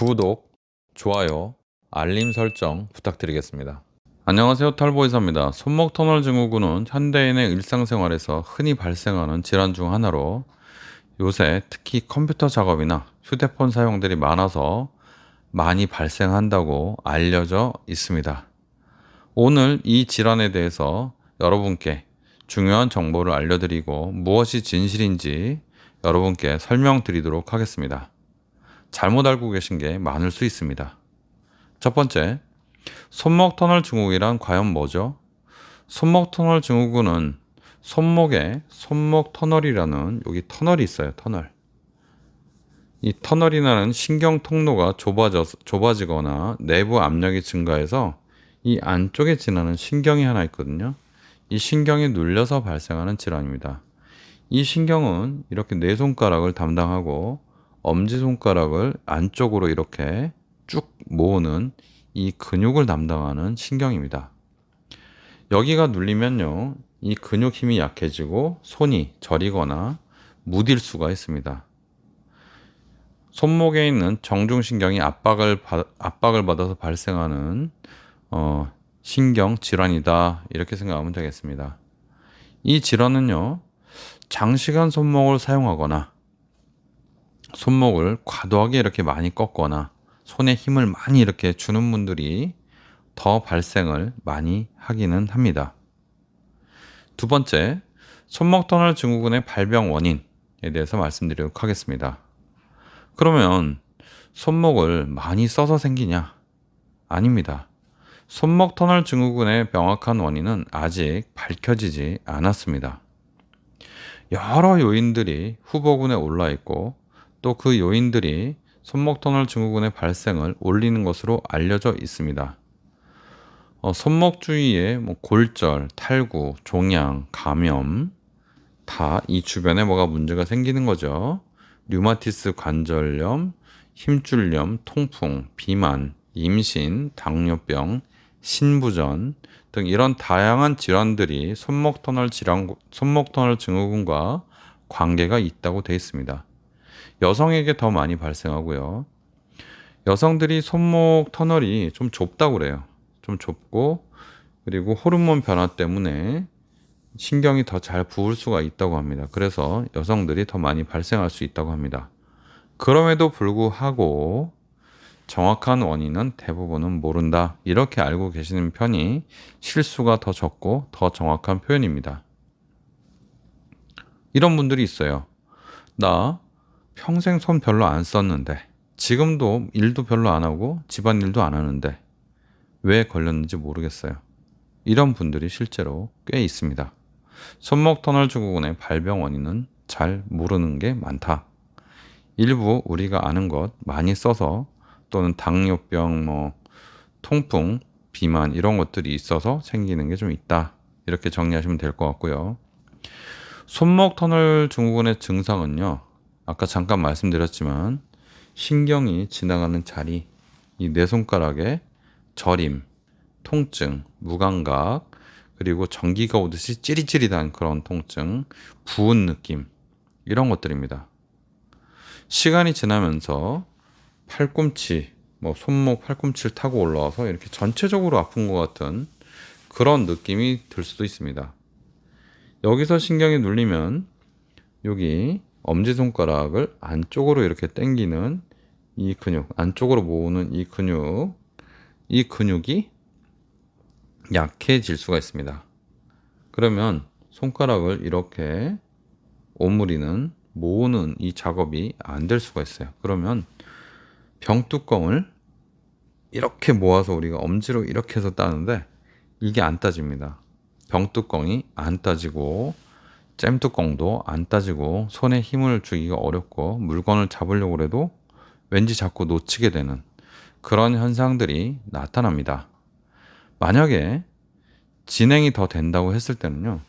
구독, 좋아요, 알림 설정 부탁드리겠습니다. 안녕하세요, 털보이사입니다. 손목 터널 증후군은 현대인의 일상생활에서 흔히 발생하는 질환 중 하나로 요새 특히 컴퓨터 작업이나 휴대폰 사용들이 많아서 많이 발생한다고 알려져 있습니다. 오늘 이 질환에 대해서 여러분께 중요한 정보를 알려드리고 무엇이 진실인지 여러분께 설명드리도록 하겠습니다. 잘못 알고 계신 게 많을 수 있습니다. 첫 번째, 손목 터널 증후군이란 과연 뭐죠? 손목 터널 증후군은 손목에 손목 터널이라는 여기 터널이 있어요. 터널. 이 터널이라는 신경 통로가 좁아지거나 내부 압력이 증가해서 이 안쪽에 지나는 신경이 하나 있거든요. 이 신경이 눌려서 발생하는 질환입니다. 이 신경은 이렇게 네 손가락을 담당하고 엄지손가락을 안쪽으로 이렇게 쭉 모으는 이 근육을 담당하는 신경입니다. 여기가 눌리면요, 이 근육 힘이 약해지고 손이 저리거나 무딜 수가 있습니다. 손목에 있는 정중신경이 압박을 받아서 발생하는 신경 질환이다, 이렇게 생각하면 되겠습니다. 이 질환은요, 장시간 손목을 사용하거나 손목을 과도하게 이렇게 많이 꺾거나 손에 힘을 많이 이렇게 주는 분들이 더 발생을 많이 하기는 합니다. 두 번째, 손목 터널 증후군의 발병 원인에 대해서 말씀드리도록 하겠습니다. 그러면 손목을 많이 써서 생기냐? 아닙니다. 손목 터널 증후군의 명확한 원인은 아직 밝혀지지 않았습니다. 여러 요인들이 후보군에 올라 있고 또 그 요인들이 손목 터널 증후군의 발생을 올리는 것으로 알려져 있습니다. 손목 주위에 골절, 탈구, 종양, 감염, 다 이 주변에 뭐가 문제가 생기는 거죠. 류마티스 관절염, 힘줄염, 통풍, 비만, 임신, 당뇨병, 신부전 등 이런 다양한 질환들이 손목 터널 증후군과 관계가 있다고 되어 있습니다. 여성에게 더 많이 발생하고요. 여성들이 손목 터널이 좀 좁다고 그래요. 좀 좁고, 그리고 호르몬 변화 때문에 신경이 더 잘 부을 수가 있다고 합니다. 그래서 여성들이 더 많이 발생할 수 있다고 합니다. 그럼에도 불구하고 정확한 원인은 대부분은 모른다, 이렇게 알고 계시는 편이 실수가 더 적고 더 정확한 표현입니다. 이런 분들이 있어요. 나 평생 손 별로 안 썼는데, 지금도 일도 별로 안 하고 집안일도 안 하는데 왜 걸렸는지 모르겠어요. 이런 분들이 실제로 꽤 있습니다. 손목 터널 증후군의 발병 원인은 잘 모르는 게 많다. 일부 우리가 아는 것 많이 써서, 또는 당뇨병, 통풍, 비만 이런 것들이 있어서 생기는 게 좀 있다, 이렇게 정리하시면 될 것 같고요. 손목 터널 증후군의 증상은요, 아까 잠깐 말씀드렸지만 신경이 지나가는 자리, 이 네 손가락에 저림, 통증, 무감각, 그리고 전기가 오듯이 찌릿찌릿한 그런 통증, 부은 느낌, 이런 것들입니다. 시간이 지나면서 팔꿈치, 손목 팔꿈치를 타고 올라와서 이렇게 전체적으로 아픈 것 같은 그런 느낌이 들 수도 있습니다. 여기서 신경이 눌리면 여기 엄지손가락을 안쪽으로 이렇게 당기는 이 근육, 안쪽으로 모으는 이 근육이 약해질 수가 있습니다. 그러면 손가락을 이렇게 오므리는, 모으는 이 작업이 안 될 수가 있어요. 그러면 병뚜껑을 이렇게 모아서 우리가 엄지로 이렇게 해서 따는데 이게 안 따집니다. 병뚜껑이 안 따지고 잼뚜껑도 안 따지고 손에 힘을 주기가 어렵고 물건을 잡으려고 해도 왠지 자꾸 놓치게 되는 그런 현상들이 나타납니다. 만약에 진행이 더 된다고 했을 때는요,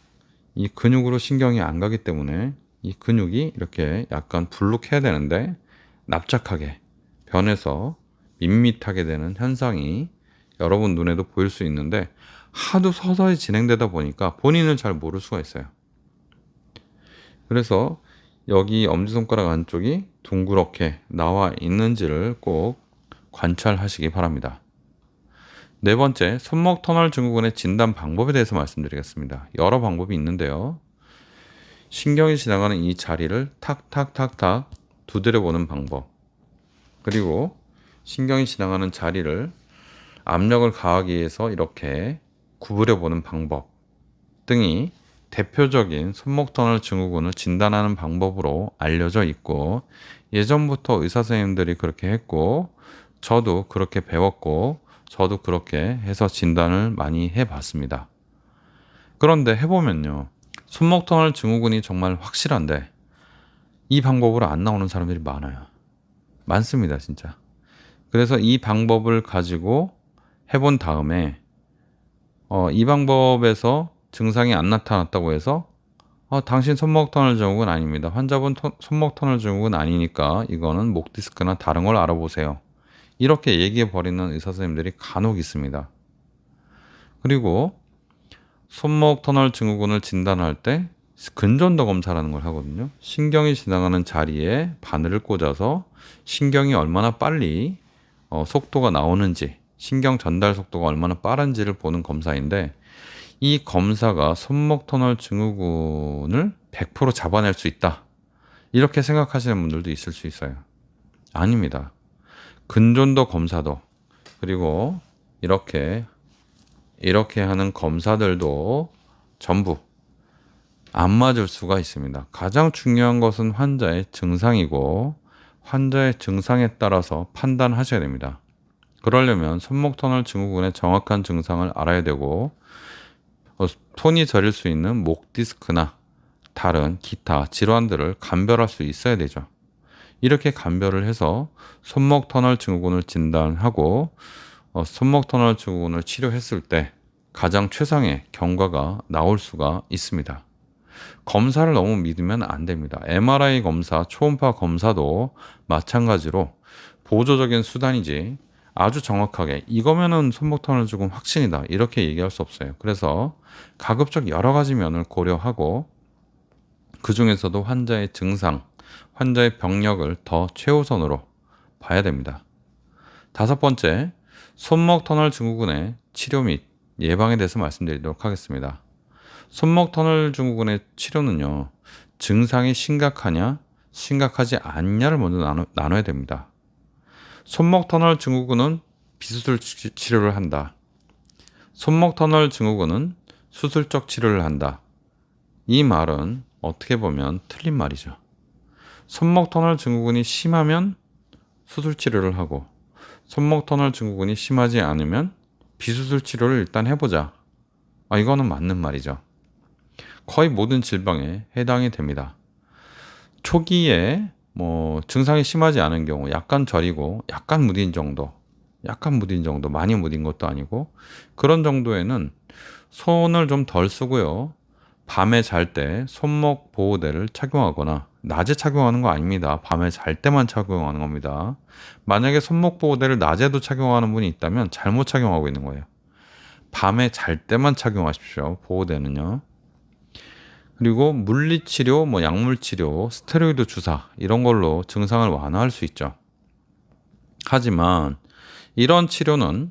이 근육으로 신경이 안 가기 때문에 이 근육이 이렇게 약간 불룩해야 되는데 납작하게 변해서 밋밋하게 되는 현상이 여러분 눈에도 보일 수 있는데, 하도 서서히 진행되다 보니까 본인은 잘 모를 수가 있어요. 그래서 여기 엄지손가락 안쪽이 둥그렇게 나와 있는지를 꼭 관찰하시기 바랍니다. 네 번째, 손목 터널 증후군의 진단 방법에 대해서 말씀드리겠습니다. 여러 방법이 있는데요. 신경이 지나가는 이 자리를 탁탁탁탁 두드려 보는 방법, 그리고 신경이 지나가는 자리를 압력을 가하기 위해서 이렇게 구부려 보는 방법 등이 대표적인 손목 터널 증후군을 진단하는 방법으로 알려져 있고, 예전부터 의사 선생님들이 그렇게 했고, 저도 그렇게 배웠고, 저도 그렇게 해서 진단을 많이 해봤습니다. 그런데 해보면요, 손목 터널 증후군이 정말 확실한데 이 방법으로 안 나오는 사람들이 많아요. 많습니다, 진짜. 그래서 이 방법을 가지고 해본 다음에 이 방법에서 증상이 안 나타났다고 해서 당신 손목 터널 증후군 아닙니다. 환자분 손목 터널 증후군 아니니까 이거는 목 디스크나 다른 걸 알아보세요. 이렇게 얘기해 버리는 의사 선생님들이 간혹 있습니다. 그리고 손목 터널 증후군을 진단할 때 근전도 검사라는 걸 하거든요. 신경이 지나가는 자리에 바늘을 꽂아서 신경이 얼마나 빨리 속도가 나오는지, 신경 전달 속도가 얼마나 빠른지를 보는 검사인데, 이 검사가 손목 터널 증후군을 100% 잡아낼 수 있다, 이렇게 생각하시는 분들도 있을 수 있어요. 아닙니다. 근전도 검사도, 그리고 이렇게 하는 검사들도 전부 안 맞을 수가 있습니다. 가장 중요한 것은 환자의 증상이고, 환자의 증상에 따라서 판단하셔야 됩니다. 그러려면 손목 터널 증후군의 정확한 증상을 알아야 되고, 손이 저릴 수 있는 목 디스크나 다른 기타 질환들을 감별할 수 있어야 되죠. 이렇게 감별을 해서 손목 터널 증후군을 진단하고 손목 터널 증후군을 치료했을 때 가장 최상의 경과가 나올 수가 있습니다. 검사를 너무 믿으면 안 됩니다. MRI 검사, 초음파 검사도 마찬가지로 보조적인 수단이지 아주 정확하게 이거면은 손목 터널 증후군 확신이다, 이렇게 얘기할 수 없어요. 그래서 가급적 여러 가지 면을 고려하고 그 중에서도 환자의 증상, 환자의 병력을 더 최우선으로 봐야 됩니다. 다섯 번째, 손목 터널 증후군의 치료 및 예방에 대해서 말씀드리도록 하겠습니다. 손목 터널 증후군의 치료는요, 증상이 심각하냐, 심각하지 않냐를 먼저 나눠야 됩니다. 손목 터널 증후군은 비수술 치료를 한다. 손목 터널 증후군은 수술적 치료를 한다. 이 말은 어떻게 보면 틀린 말이죠. 손목 터널 증후군이 심하면 수술 치료를 하고, 손목 터널 증후군이 심하지 않으면 비수술 치료를 일단 해보자, 이거는 맞는 말이죠. 거의 모든 질병에 해당이 됩니다. 초기에 증상이 심하지 않은 경우, 약간 저리고 약간 무딘 정도, 많이 무딘 것도 아니고 그런 정도에는 손을 좀 덜 쓰고요, 밤에 잘 때 손목 보호대를 착용하거나, 낮에 착용하는 거 아닙니다. 밤에 잘 때만 착용하는 겁니다. 만약에 손목 보호대를 낮에도 착용하는 분이 있다면 잘못 착용하고 있는 거예요. 밤에 잘 때만 착용하십시오, 보호대는요. 그리고 물리치료, 약물치료, 스테로이드 주사 이런 걸로 증상을 완화할 수 있죠. 하지만 이런 치료는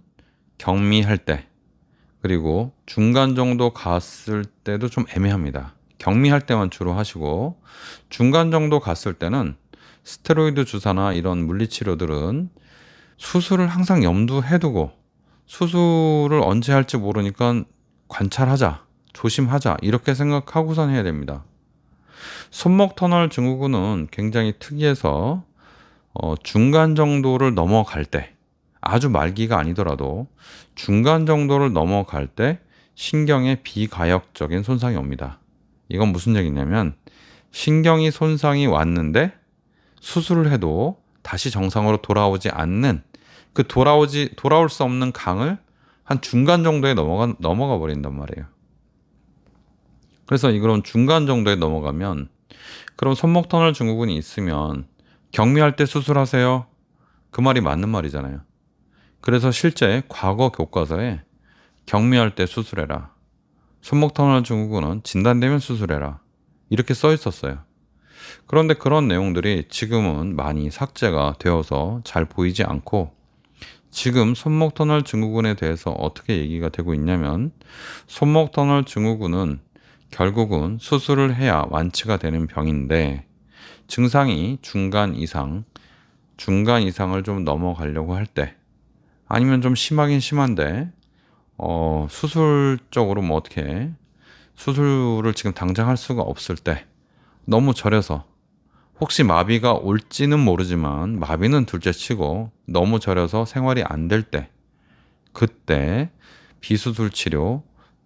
경미할 때, 그리고 중간 정도 갔을 때도 좀 애매합니다. 경미할 때만 주로 하시고, 중간 정도 갔을 때는 스테로이드 주사나 이런 물리치료들은 수술을 항상 염두해 두고, 수술을 언제 할지 모르니까 관찰하자, 조심하자, 이렇게 생각하고선 해야 됩니다. 손목 터널 증후군은 굉장히 특이해서 중간 정도를 넘어갈 때, 아주 말기가 아니더라도 중간 정도를 넘어갈 때 신경에 비가역적인 손상이 옵니다. 이건 무슨 얘기냐면, 신경이 손상이 왔는데 수술을 해도 다시 정상으로 돌아오지 않는, 그 돌아올 수 없는 강을 한 중간 정도에 넘어가 버린단 말이에요. 그래서 이런 중간 정도에 넘어가면, 그럼 손목 터널 증후군이 있으면 경미할 때 수술하세요, 그 말이 맞는 말이잖아요. 그래서 실제 과거 교과서에 경미할 때 수술해라, 손목 터널 증후군은 진단되면 수술해라, 이렇게 써 있었어요. 그런데 그런 내용들이 지금은 많이 삭제가 되어서 잘 보이지 않고, 지금 손목 터널 증후군에 대해서 어떻게 얘기가 되고 있냐면, 손목 터널 증후군은 결국은 수술을 해야 완치가 되는 병인데, 증상이 중간 이상을 좀 넘어가려고 할 때, 아니면 좀 심하긴 심한데 수술적으로 뭐 어떻게 수술을 지금 당장 할 수가 없을 때, 너무 저려서, 혹시 마비가 올지는 모르지만 마비는 둘째치고 너무 저려서 생활이 안 될 때, 그때 비수술 치료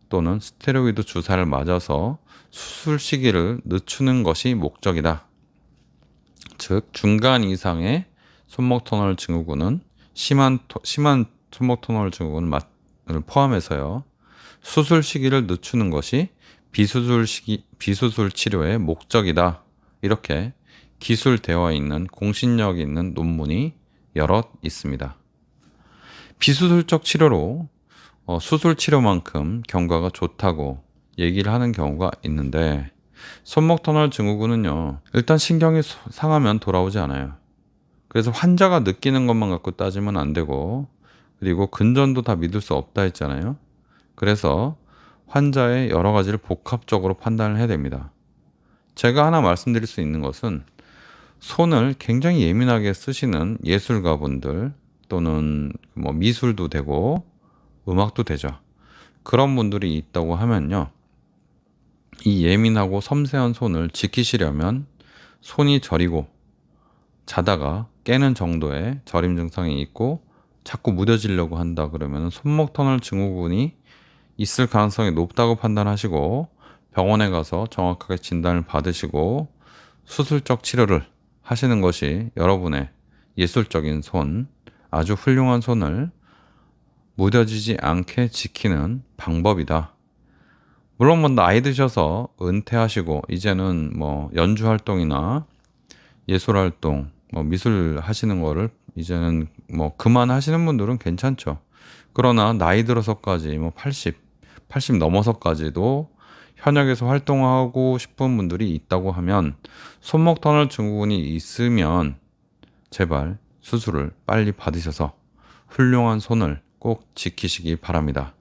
또는 스테로이드 주사를 맞아서 수술 시기를 늦추는 것이 목적이다. 즉 중간 이상의 손목 터널 증후군은 심한 손목 터널 증후군을 포함해서요, 수술 시기를 늦추는 것이 비수술 치료의 목적이다. 이렇게 기술되어 있는 공신력 있는 논문이 여럿 있습니다. 비수술적 치료로 수술 치료만큼 경과가 좋다고 얘기를 하는 경우가 있는데, 손목 터널 증후군은요, 일단 신경이 상하면 돌아오지 않아요. 그래서 환자가 느끼는 것만 갖고 따지면 안 되고, 그리고 근전도 다 믿을 수 없다 했잖아요. 그래서 환자의 여러 가지를 복합적으로 판단을 해야 됩니다. 제가 하나 말씀드릴 수 있는 것은, 손을 굉장히 예민하게 쓰시는 예술가분들 또는 뭐 미술도 되고 음악도 되죠. 그런 분들이 있다고 하면요, 이 예민하고 섬세한 손을 지키시려면 손이 저리고 자다가 깨는 정도의 저림 증상이 있고 자꾸 무뎌지려고 한다 그러면 손목 터널 증후군이 있을 가능성이 높다고 판단하시고, 병원에 가서 정확하게 진단을 받으시고 수술적 치료를 하시는 것이 여러분의 예술적인 손, 아주 훌륭한 손을 무뎌지지 않게 지키는 방법이다. 물론 뭐 나이 드셔서 은퇴하시고 이제는 뭐 연주 활동이나 예술 활동, 뭐 미술 하시는 거를 이제는 뭐 그만하시는 분들은 괜찮죠. 그러나 나이 들어서까지 뭐 80 넘어서까지도 현역에서 활동하고 싶은 분들이 있다고 하면, 손목 터널 증후군이 있으면 제발 수술을 빨리 받으셔서 훌륭한 손을 꼭 지키시기 바랍니다.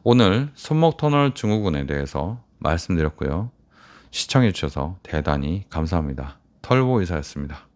오늘 손목 터널 증후군에 대해서 말씀드렸고요. 시청해 주셔서 대단히 감사합니다. 털보 의사였습니다.